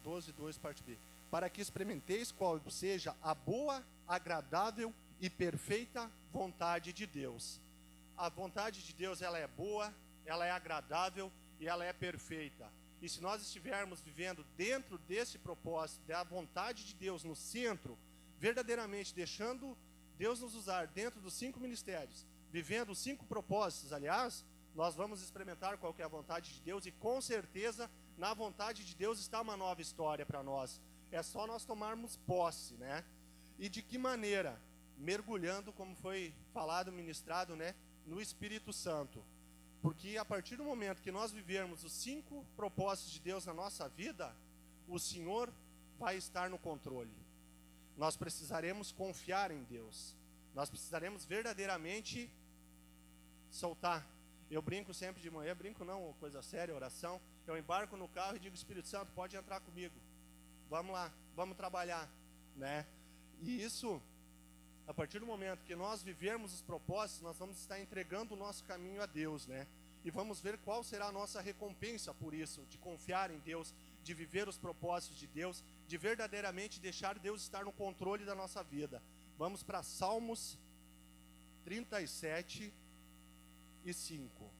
12, 2, parte B. Para que experimenteis qual seja a boa, agradável e perfeita vontade de Deus. A vontade de Deus, ela é boa, ela é agradável e ela é perfeita. E se nós estivermos vivendo dentro desse propósito, da vontade de Deus no centro, verdadeiramente deixando Deus nos usar dentro dos 5 ministérios, vivendo os 5 propósitos, aliás, nós vamos experimentar qual que é a vontade de Deus, e com certeza na vontade de Deus está uma nova história para nós. É só nós tomarmos posse, né? E de que maneira? Mergulhando, como foi falado, ministrado, né? No Espírito Santo. Porque a partir do momento que nós vivermos os 5 propósitos de Deus na nossa vida, o Senhor vai estar no controle. Nós precisaremos confiar em Deus. Nós precisaremos verdadeiramente soltar. Eu brinco sempre de manhã, brinco não, coisa séria, oração. Eu embarco no carro e digo, Espírito Santo, pode entrar comigo. Vamos lá, vamos trabalhar, né? E isso, a partir do momento que nós vivermos os propósitos, nós vamos estar entregando o nosso caminho a Deus, né? E vamos ver qual será a nossa recompensa por isso, de confiar em Deus, de viver os propósitos de Deus, de verdadeiramente deixar Deus estar no controle da nossa vida. Vamos para Salmos 37 e 5.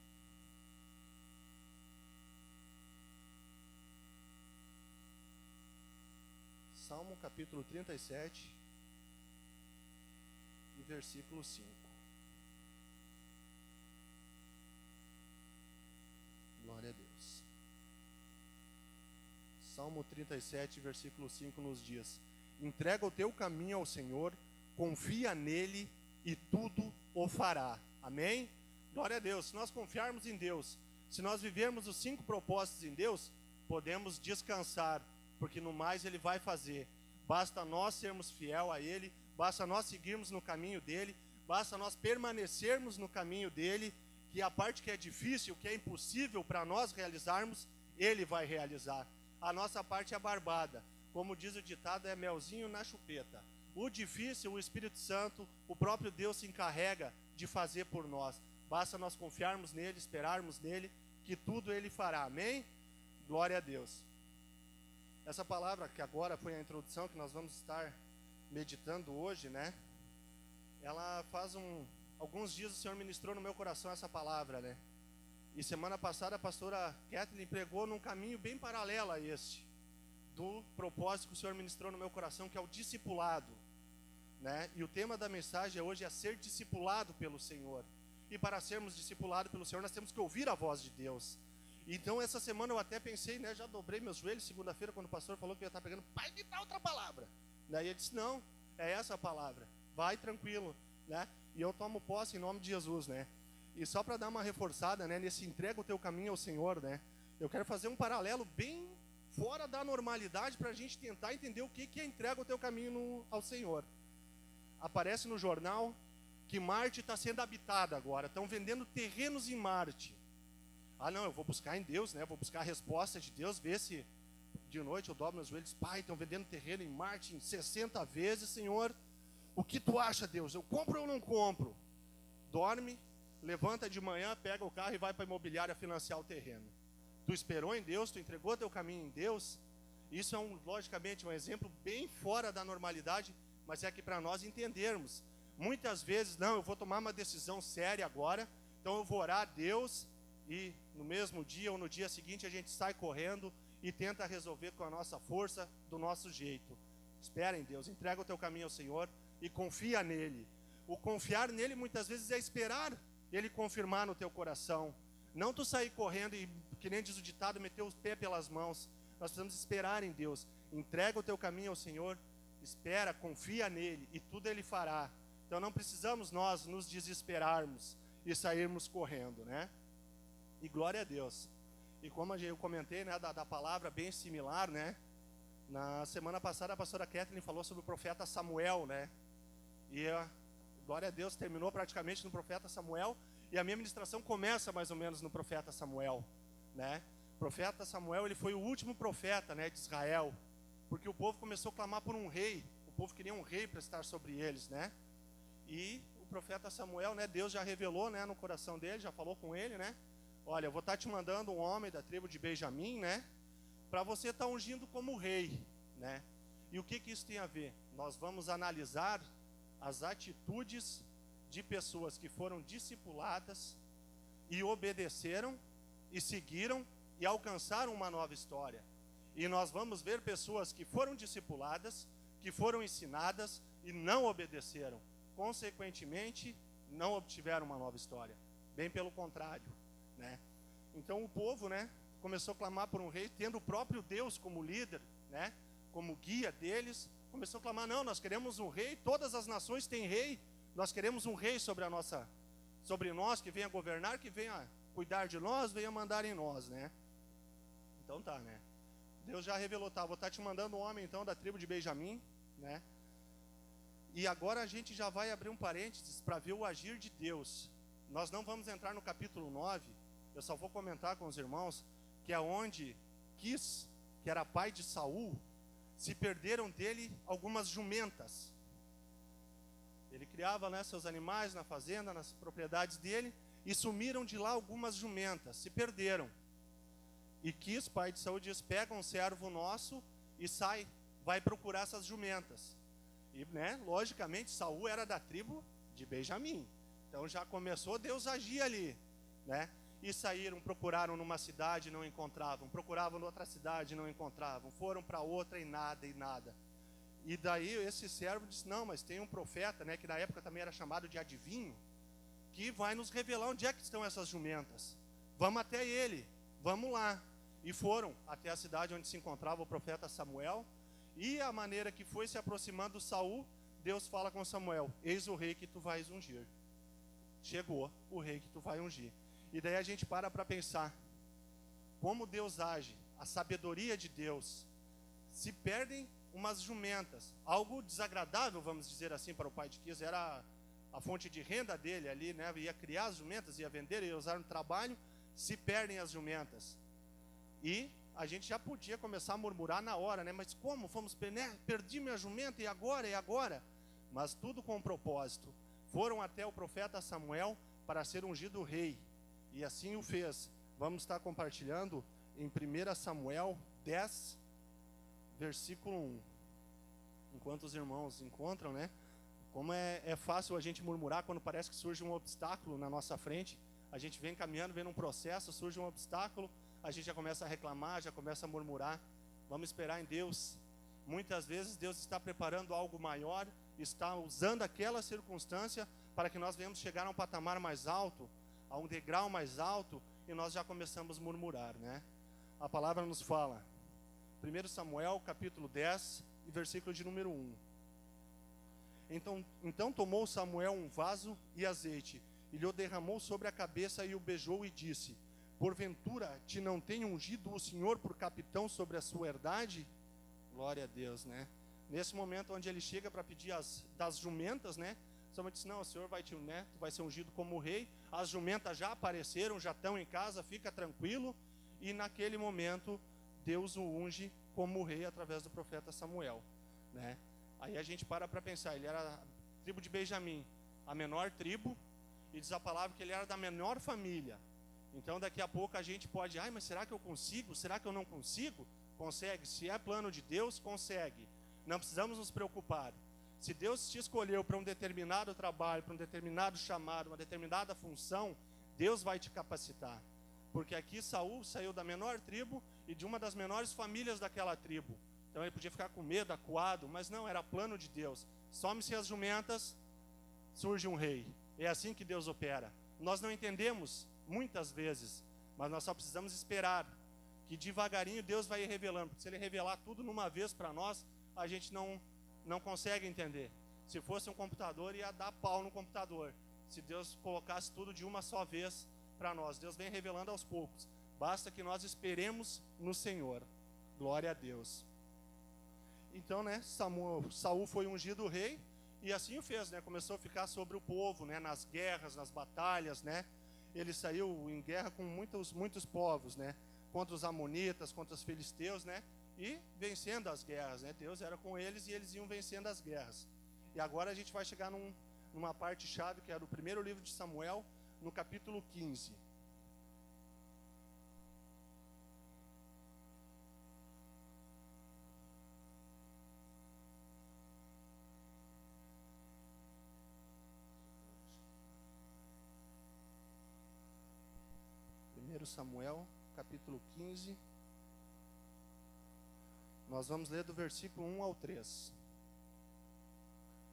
Salmo capítulo 37 e versículo 5. Glória a Deus. Salmo 37, versículo 5 nos diz: entrega o teu caminho ao Senhor, confia nele e tudo o fará. Amém? Glória a Deus. Se nós confiarmos em Deus, se nós vivermos os 5 propósitos em Deus, podemos descansar, porque no mais Ele vai fazer. Basta nós sermos fiel a Ele, basta nós seguirmos no caminho dEle, basta nós permanecermos no caminho dEle, que a parte que é difícil, que é impossível para nós realizarmos, Ele vai realizar. A nossa parte é barbada. Como diz o ditado, é melzinho na chupeta. O difícil, o Espírito Santo, o próprio Deus se encarrega de fazer por nós. Basta nós confiarmos nele, esperarmos nele, que tudo Ele fará. Amém? Glória a Deus. Essa palavra que agora foi a introdução, que nós vamos estar meditando hoje, né? Ela faz alguns dias o Senhor ministrou no meu coração essa palavra, né? E semana passada a pastora Kathleen pregou num caminho bem paralelo a este, do propósito que o Senhor ministrou no meu coração, que é o discipulado, né? E o tema da mensagem hoje é ser discipulado pelo Senhor. E para sermos discipulados pelo Senhor, nós temos que ouvir a voz de Deus. Então essa semana eu até pensei, né, já dobrei meus joelhos segunda-feira quando o pastor falou que eu ia estar pregando, pai, me dá outra palavra. Daí ele disse, não, é essa a palavra, vai tranquilo, né? E eu tomo posse em nome de Jesus, né? E só para dar uma reforçada, né, nesse entrega o teu caminho ao Senhor, né? Eu quero fazer um paralelo bem fora da normalidade para a gente tentar entender o que é entrega o teu caminho ao Senhor. Aparece no jornal que Marte está sendo habitada agora, estão vendendo terrenos em Marte. Ah, não, eu vou buscar em Deus, né? Vou buscar a resposta de Deus, ver se de noite eu dobro meus joelhos. Pai, estão vendendo terreno em Marte em 60 vezes, Senhor. O que tu acha, Deus? Eu compro ou não compro? Dorme, levanta de manhã, pega o carro e vai para a imobiliária financiar o terreno. Tu esperou em Deus, tu entregou teu caminho em Deus. Isso é, logicamente, um exemplo bem fora da normalidade, mas é que para nós entendermos. Muitas vezes, não, eu vou tomar uma decisão séria agora, então eu vou orar a Deus, e no mesmo dia ou no dia seguinte a gente sai correndo e tenta resolver com a nossa força, do nosso jeito. Espera em Deus, entrega o teu caminho ao Senhor e confia nele. O confiar nele muitas vezes é esperar Ele confirmar no teu coração. Não tu sair correndo e, que nem diz o ditado, meter os pés pelas mãos. Nós precisamos esperar em Deus. Entrega o teu caminho ao Senhor, espera, confia nele e tudo Ele fará. Então não precisamos nós nos desesperarmos e sairmos correndo, né? E glória a Deus. E como eu comentei, né, da palavra bem similar, né? Na semana passada a pastora Kathleen falou sobre o profeta Samuel, né? E glória a Deus, terminou praticamente no profeta Samuel. E a minha ministração começa mais ou menos no profeta Samuel, né? O profeta Samuel, ele foi o último profeta, né, de Israel. Porque o povo começou a clamar por um rei. O povo queria um rei para estar sobre eles, né? E o profeta Samuel, né, Deus já revelou, né, no coração dele, já falou com ele, né? Olha, eu vou estar te mandando um homem da tribo de Benjamim, né? para você estar ungindo como rei, né? E o que isso tem a ver? Nós vamos analisar as atitudes de pessoas que foram discipuladas e obedeceram e seguiram e alcançaram uma nova história. E nós vamos ver pessoas que foram discipuladas, que foram ensinadas e não obedeceram. Consequentemente, não obtiveram uma nova história. Bem pelo contrário, né? Então o povo, né, começou a clamar por um rei, tendo o próprio Deus como líder, né, como guia deles. Começou a clamar: não, nós queremos um rei, todas as nações têm rei. Nós queremos um rei sobre nós, que venha governar, que venha cuidar de nós, venha mandar em nós, né? Então tá, né? Deus já revelou, tá, vou estar te mandando um homem então da tribo de Benjamim, né? E agora a gente já vai abrir um parênteses para ver o agir de Deus. Nós não vamos entrar no capítulo 9, eu só vou comentar com os irmãos, que é onde Quis, que era pai de Saul, se perderam dele algumas jumentas. Ele criava, né, seus animais na fazenda, nas propriedades dele, e sumiram de lá algumas jumentas, se perderam. E Quis, pai de Saul, diz: pega um servo nosso e sai, vai procurar essas jumentas. E, né, logicamente, Saul era da tribo de Benjamim. Então já começou Deus a agir ali, né? E saíram, procuraram numa cidade, não encontravam. Procuravam noutra cidade, não encontravam. Foram para outra e nada. E daí esse servo disse: não, mas tem um profeta, né, que na época também era chamado de adivinho, que vai nos revelar onde é que estão essas jumentas. Vamos até ele, vamos lá. E foram até a cidade onde se encontrava o profeta Samuel. E a maneira que foi se aproximando Saul, Deus fala com Samuel: eis o rei que tu vais ungir. Chegou o rei que tu vai ungir. E daí a gente para pensar como Deus age, a sabedoria de Deus. Se perdem umas jumentas, algo desagradável, vamos dizer assim, para o pai de Quis, era a fonte de renda dele ali, né? Ia criar as jumentas, ia vender, ia usar no trabalho. Se perdem as jumentas, e a gente já podia começar a murmurar na hora, né? Mas como? Perdi minha jumenta, e agora? Mas tudo com um propósito. Foram até o profeta Samuel para ser ungido rei, e assim o fez. Vamos estar compartilhando em 1 Samuel 10, versículo 1. Enquanto os irmãos encontram, né? Como é fácil a gente murmurar quando parece que surge um obstáculo na nossa frente. A gente vem caminhando, vem num processo, surge um obstáculo, a gente já começa a reclamar, já começa a murmurar. Vamos esperar em Deus. Muitas vezes Deus está preparando algo maior, está usando aquela circunstância para que nós venhamos chegar a um patamar mais alto, a um degrau mais alto, e nós já começamos a murmurar, né? A palavra nos fala, 1 Samuel capítulo 10, e versículo de número 1. Então tomou Samuel um vaso e azeite, e lhe o derramou sobre a cabeça, e o beijou e disse: porventura te não tem ungido o Senhor por capitão sobre a sua herdade? Glória a Deus, né? Nesse momento onde ele chega para pedir das jumentas, né? Samuel disse: não, o Senhor vai tu vai ser ungido como rei. As jumentas já apareceram, já estão em casa, fica tranquilo. E naquele momento Deus o unge como rei através do profeta Samuel, né? Aí a gente para pensar, ele era a tribo de Benjamim, a menor tribo, e diz a palavra que ele era da menor família. Então daqui a pouco a gente pode: mas será que eu consigo? Será que eu não consigo? Consegue, se é plano de Deus, consegue. Não precisamos nos preocupar. Se Deus te escolheu para um determinado trabalho, para um determinado chamado, uma determinada função, Deus vai te capacitar. Porque aqui Saul saiu da menor tribo e de uma das menores famílias daquela tribo. Então ele podia ficar com medo, acuado, mas não, era plano de Deus. Some-se as jumentas, surge um rei. É assim que Deus opera. Nós não entendemos muitas vezes, mas nós só precisamos esperar que devagarinho Deus vai revelando. Porque se Ele revelar tudo numa vez para nós, a gente não consegue entender. Se fosse um computador, ia dar pau no computador. Se Deus colocasse tudo de uma só vez para nós, Deus vem revelando aos poucos. Basta que nós esperemos no Senhor. Glória a Deus. Então, né, Saul foi ungido rei, e assim o fez, né? Começou a ficar sobre o povo, né, nas guerras, nas batalhas, né? Ele saiu em guerra com muitos povos, né? Contra os amonitas, contra os filisteus, né? E vencendo as guerras, né? Deus era com eles e eles iam vencendo as guerras. E agora a gente vai chegar numa parte chave, que é do primeiro livro de Samuel, no capítulo 15. Samuel, capítulo 15. Nós vamos ler do versículo 1 ao 3.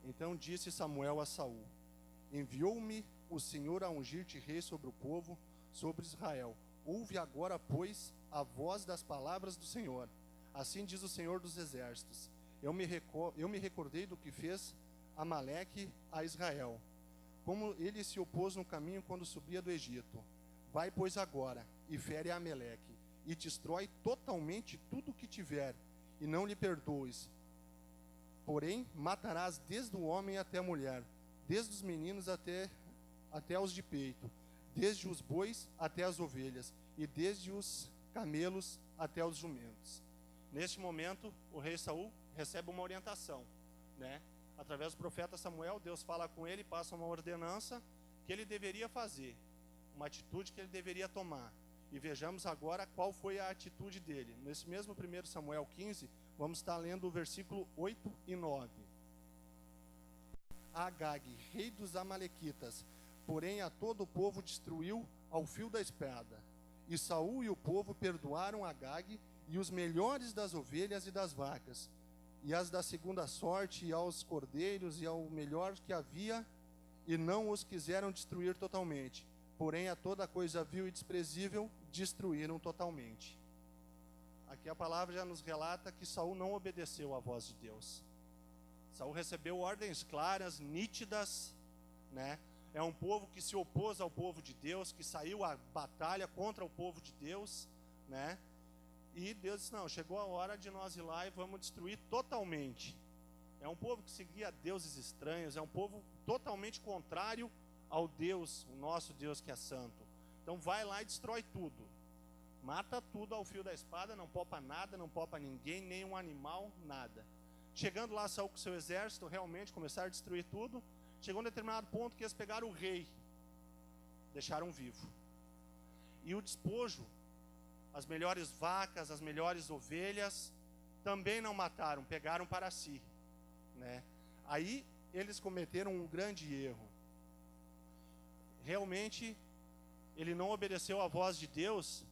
Então disse Samuel a Saul: enviou-me o Senhor a ungir-te rei sobre o povo, sobre Israel. Ouve agora, pois, a voz das palavras do Senhor. Assim diz o Senhor dos Exércitos: eu me recordei do que fez Amaleque a Israel, como ele se opôs no caminho quando subia do Egito. Vai, pois, agora, e fere a Amaleque, e destrói totalmente tudo o que tiver, e não lhe perdoes. Porém, matarás desde o homem até a mulher, desde os meninos até os de peito, desde os bois até as ovelhas, e desde os camelos até os jumentos. Neste momento, o rei Saul recebe uma orientação, né? Através do profeta Samuel, Deus fala com ele, passa uma ordenança que ele deveria fazer, uma atitude que ele deveria tomar. E vejamos agora qual foi a atitude dele. Nesse mesmo 1 Samuel 15, vamos estar lendo o versículo 8 e 9. Agag, rei dos Amalequitas, porém a todo o povo destruiu ao fio da espada. E Saul e o povo perdoaram Agag e os melhores das ovelhas e das vacas, e as da segunda sorte, e aos cordeiros, e ao melhor que havia, e não os quiseram destruir totalmente. Porém, a toda coisa vil e desprezível destruíram totalmente. Aqui a palavra já nos relata que Saul não obedeceu à voz de Deus. Saul recebeu ordens claras, nítidas, né? É um povo que se opôs ao povo de Deus, que saiu à batalha contra o povo de Deus, né? E Deus disse: não, chegou a hora de nós ir lá e vamos destruir totalmente. É um povo que seguia deuses estranhos, é um povo totalmente contrário ao Deus, o nosso Deus que é santo. Então vai lá e destrói tudo. Mata tudo ao fio da espada, não poupa nada, não poupa ninguém, nenhum animal, nada. Chegando lá, Saul com seu exército, realmente começaram a destruir tudo. Chegou um determinado ponto que eles pegaram o rei, deixaram vivo. E o despojo, as melhores vacas, as melhores ovelhas, também não mataram, pegaram para si, né? Aí eles cometeram um grande erro. Realmente, ele não obedeceu à voz de Deus,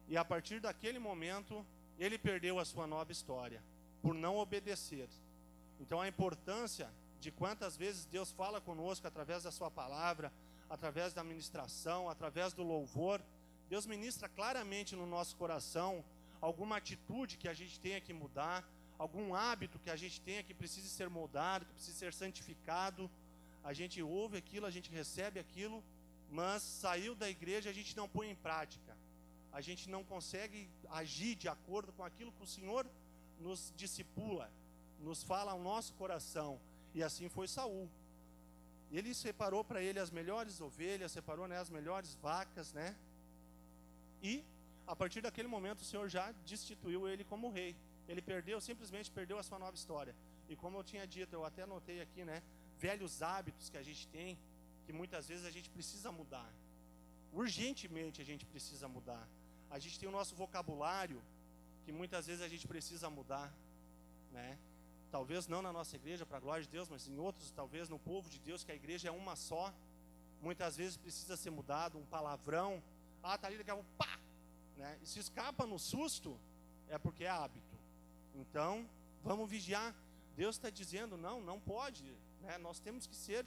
e a partir daquele momento, ele perdeu a sua nova história, por não obedecer. Então a importância de quantas vezes Deus fala conosco através da sua palavra, através da ministração, através do louvor. Deus ministra claramente no nosso coração alguma atitude que a gente tenha que mudar, algum hábito que a gente tenha que precise ser moldado, que precise ser santificado. A gente ouve aquilo, a gente recebe aquilo, mas saiu da igreja, a gente não põe em prática. A gente não consegue agir de acordo com aquilo que o Senhor nos discipula, nos fala ao nosso coração. E assim foi Saul. Ele separou para ele as melhores ovelhas, separou, né, as melhores vacas, né? E a partir daquele momento o Senhor já destituiu ele como rei. Ele simplesmente perdeu a sua nova história. E como eu tinha dito, eu até anotei aqui, né, velhos hábitos que a gente tem, que muitas vezes a gente precisa mudar. Urgentemente a gente precisa mudar. A gente tem o nosso vocabulário, que muitas vezes a gente precisa mudar, né? Talvez não na nossa igreja, para a glória de Deus, mas em outros, talvez no povo de Deus, que a igreja é uma só. Muitas vezes precisa ser mudado, um palavrão. Ah, tá ali, daqui a pouco, pá! Né? E se escapa no susto, é porque é hábito. Então, vamos vigiar. Deus está dizendo, não pode, né? Nós temos que ser,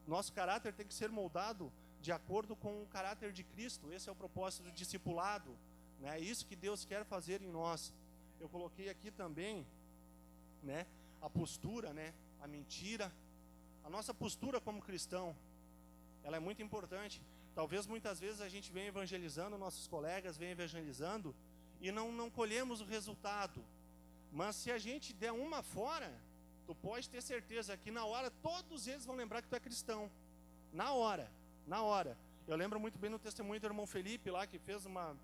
nosso caráter tem que ser moldado de acordo com o caráter de Cristo. Esse é o propósito do discipulado, né? É isso que Deus quer fazer em nós. Eu coloquei aqui também, né, a postura, né, a mentira. A nossa postura como cristão, ela é muito importante. Talvez muitas vezes a gente venha evangelizando, nossos colegas venham evangelizando e não colhemos o resultado. Mas se a gente der uma fora, tu pode ter certeza que na hora todos eles vão lembrar que tu é cristão. Na hora. Eu lembro muito bem no testemunho do irmão Felipe lá, que fez uma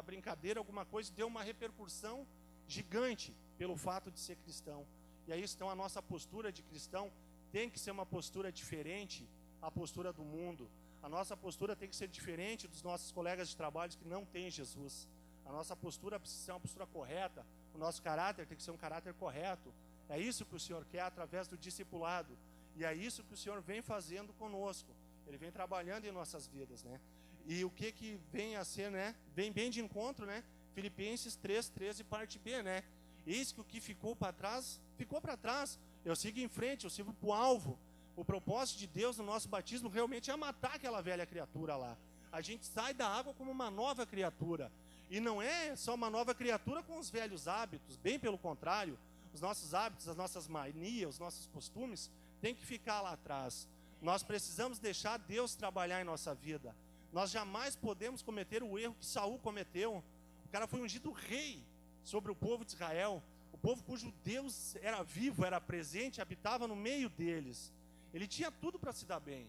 brincadeira, alguma coisa, deu uma repercussão gigante pelo fato de ser cristão. E aí então a nossa postura de cristão tem que ser uma postura diferente à postura do mundo. A nossa postura tem que ser diferente dos nossos colegas de trabalho que não têm Jesus. A nossa postura precisa ser uma postura correta. O nosso caráter tem que ser um caráter correto. É isso que o Senhor quer através do discipulado. E é isso que o Senhor vem fazendo conosco. Ele vem trabalhando em nossas vidas, né? E o que vem a ser, né? Vem bem de encontro, né? Filipenses 3:13, parte B, né? Eis que o que ficou para trás, ficou para trás. Eu sigo em frente, eu sigo para o alvo. O propósito de Deus no nosso batismo realmente é matar aquela velha criatura lá. A gente sai da água como uma nova criatura. E não é só uma nova criatura com os velhos hábitos, bem pelo contrário. Os nossos hábitos, as nossas manias, os nossos costumes têm que ficar lá atrás. Nós precisamos deixar Deus trabalhar em nossa vida. Nós jamais podemos cometer o erro que Saul cometeu. O cara foi ungido rei sobre o povo de Israel, o povo cujo Deus era vivo, era presente, habitava no meio deles. Ele tinha tudo para se dar bem,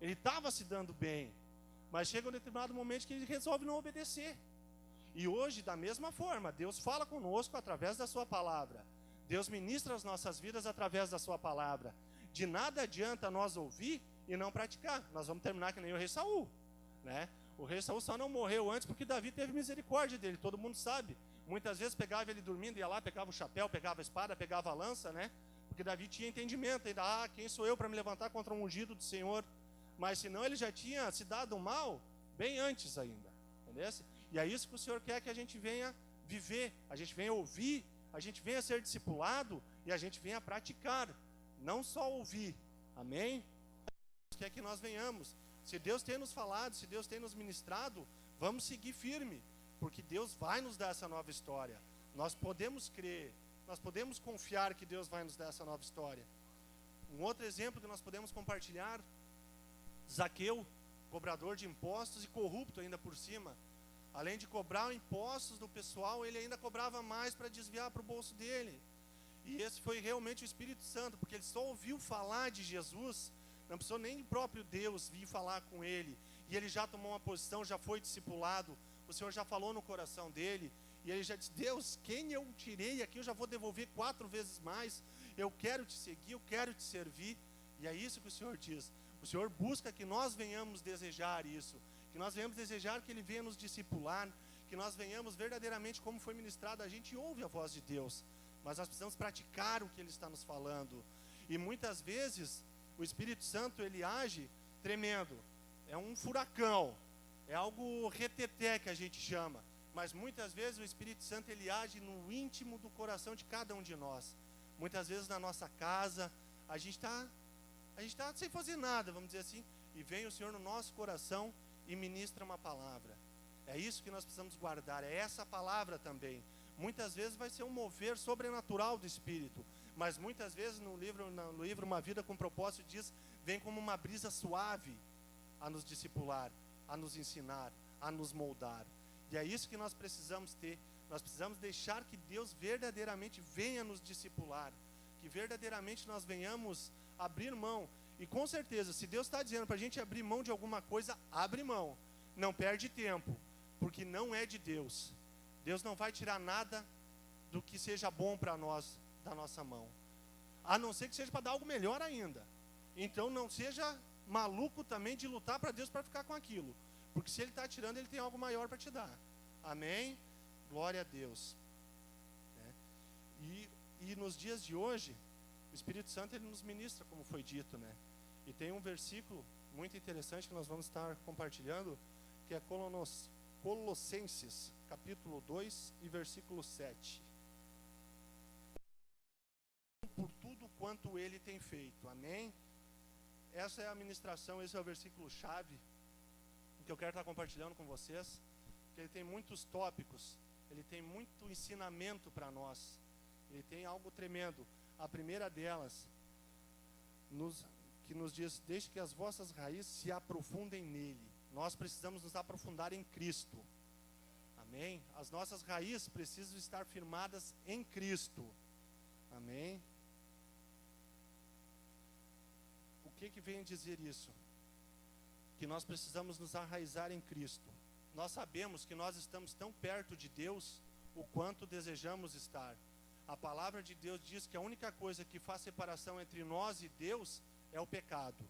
ele estava se dando bem, mas chega um determinado momento que ele resolve não obedecer. E hoje, da mesma forma, Deus fala conosco através da sua palavra. Deus ministra as nossas vidas através da sua palavra. De nada adianta nós ouvir e não praticar. Nós vamos terminar que nem o rei Saul, né? O rei Saul só não morreu antes porque Davi teve misericórdia dele, todo mundo sabe. Muitas vezes pegava ele dormindo, ia lá, pegava o chapéu, pegava a espada, pegava a lança, né? Porque Davi tinha entendimento, ainda, quem sou eu para me levantar contra um ungido do Senhor? Mas senão ele já tinha se dado mal bem antes ainda, entendeu? E é isso que o Senhor quer que a gente venha viver, a gente venha ouvir, a gente venha ser discipulado e a gente venha praticar, não só ouvir, amém? Quer que nós venhamos, se Deus tem nos falado, se Deus tem nos ministrado, vamos seguir firme, porque Deus vai nos dar essa nova história. Nós podemos crer, nós podemos confiar que Deus vai nos dar essa nova história. Um outro exemplo que nós podemos compartilhar, Zaqueu, cobrador de impostos e corrupto ainda por cima. Além de cobrar impostos do pessoal, ele ainda cobrava mais para desviar para o bolso dele. E esse foi realmente o Espírito Santo, porque ele só ouviu falar de Jesus, não precisou nem o próprio Deus vir falar com ele. E ele já tomou uma posição, já foi discipulado, o Senhor já falou no coração dele. E ele já disse, Deus, quem eu tirei aqui, eu já vou devolver 4 vezes mais. Eu quero te seguir, eu quero te servir. E é isso que o Senhor diz. O Senhor busca que nós venhamos desejar isso. Que nós venhamos desejar que Ele venha nos discipular. Que nós venhamos verdadeiramente, como foi ministrado, a gente ouve a voz de Deus. Mas nós precisamos praticar o que Ele está nos falando. E muitas vezes, o Espírito Santo, ele age tremendo. É um furacão. É algo reteté que a gente chama. Mas muitas vezes o Espírito Santo ele age no íntimo do coração de cada um de nós. Muitas vezes na nossa casa, a gente está sem fazer nada, vamos dizer assim, e vem o Senhor no nosso coração e ministra uma palavra. É isso que nós precisamos guardar, é essa palavra também. Muitas vezes vai ser um mover sobrenatural do Espírito, mas muitas vezes no livro Uma Vida com Propósito diz, vem como uma brisa suave a nos discipular, a nos ensinar, a nos moldar. E é isso que nós precisamos ter. Nós precisamos deixar que Deus verdadeiramente venha nos discipular. Que verdadeiramente nós venhamos abrir mão. E com certeza, se Deus está dizendo para a gente abrir mão de alguma coisa, abre mão. Não perde tempo, porque não é de Deus. Deus não vai tirar nada do que seja bom para nós da nossa mão. A não ser que seja para dar algo melhor ainda. Então não seja maluco também de lutar para Deus para ficar com aquilo. Porque se Ele está tirando, Ele tem algo maior para te dar. Amém? Glória a Deus. E nos dias de hoje, o Espírito Santo ele nos ministra, como foi dito, né? E tem um versículo muito interessante que nós vamos estar compartilhando, que é Colossenses, capítulo 2 e versículo 7. Por tudo quanto Ele tem feito. Amém? Essa é a ministração, esse é o versículo chave que eu quero estar compartilhando com vocês, que ele tem muitos tópicos, ele tem muito ensinamento para nós, ele tem algo tremendo. A primeira delas, que nos diz, deixe que as vossas raízes se aprofundem nele. Nós precisamos nos aprofundar em Cristo, amém? As nossas raízes precisam estar firmadas em Cristo, amém? O que vem dizer isso? Que nós precisamos nos arraizar em Cristo. Nós sabemos que nós estamos tão perto de Deus o quanto desejamos estar. A palavra de Deus diz que a única coisa que faz separação entre nós e Deus é o pecado.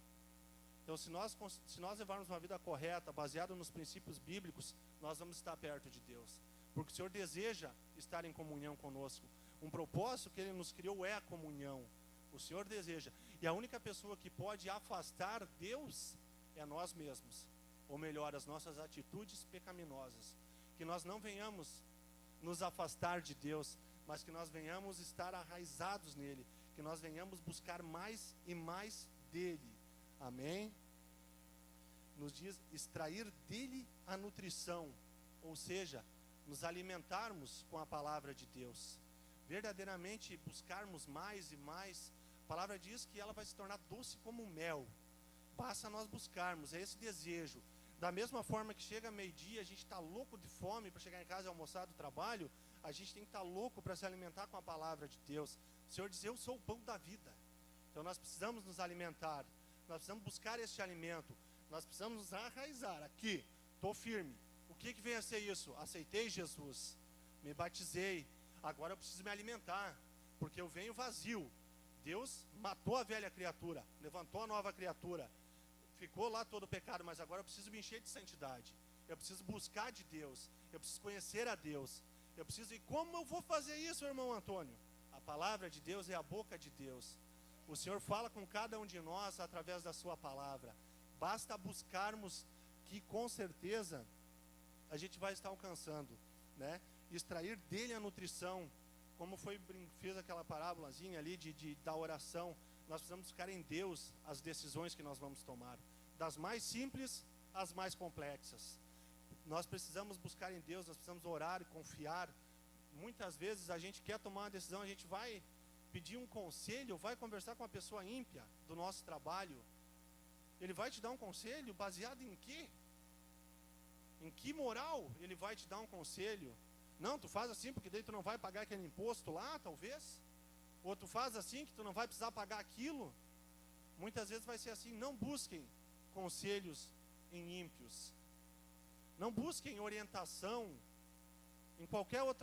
Então, se nós levarmos uma vida correta, baseada nos princípios bíblicos, nós vamos estar perto de Deus. Porque o Senhor deseja estar em comunhão conosco. Um propósito que Ele nos criou é a comunhão. O Senhor deseja. E a única pessoa que pode afastar Deus é nós mesmos. ou melhor, as nossas atitudes pecaminosas. Que nós não venhamos nos afastar de Deus, mas que nós venhamos estar arraizados nele, que nós venhamos buscar mais e mais dele. Amém? Nos diz extrair dele a nutrição, ou seja, nos alimentarmos com a palavra de Deus, verdadeiramente buscarmos mais e mais. A palavra diz que ela vai se tornar doce como mel, basta nós buscarmos, é esse desejo. Da mesma forma que chega meio-dia, a gente está louco de fome para chegar em casa e almoçar do trabalho, a gente tem que estar louco para se alimentar com a palavra de Deus. O Senhor diz, eu sou o pão da vida. Então nós precisamos nos alimentar, nós precisamos buscar este alimento, nós precisamos nos arraizar. Aqui, estou firme. O que vem a ser isso? Aceitei Jesus, me batizei, agora eu preciso me alimentar, porque eu venho vazio. Deus matou a velha criatura, levantou a nova criatura, ficou lá todo o pecado, mas agora eu preciso me encher de santidade, eu preciso buscar de Deus, eu preciso conhecer a Deus, eu preciso. E como eu vou fazer isso, irmão Antônio? A palavra de Deus é a boca de Deus. O Senhor fala com cada um de nós através da sua palavra. Basta buscarmos, que com certeza a gente vai estar alcançando, né? Extrair dele a nutrição, como fez aquela parábolazinha ali da oração. Nós precisamos buscar em Deus as decisões que nós vamos tomar, das mais simples às mais complexas. Nós precisamos buscar em Deus, nós precisamos orar e confiar. Muitas vezes a gente quer tomar uma decisão, a gente vai pedir um conselho, vai conversar com uma pessoa ímpia do nosso trabalho. Ele vai te dar um conselho baseado em quê? Em que moral ele vai te dar um conselho? Não, tu faz assim porque daí tu não vai pagar aquele imposto lá, talvez. Ou tu faz assim que tu não vai precisar pagar aquilo. Muitas vezes vai ser assim. Não busquem conselhos em ímpios. Não busquem orientação em qualquer outra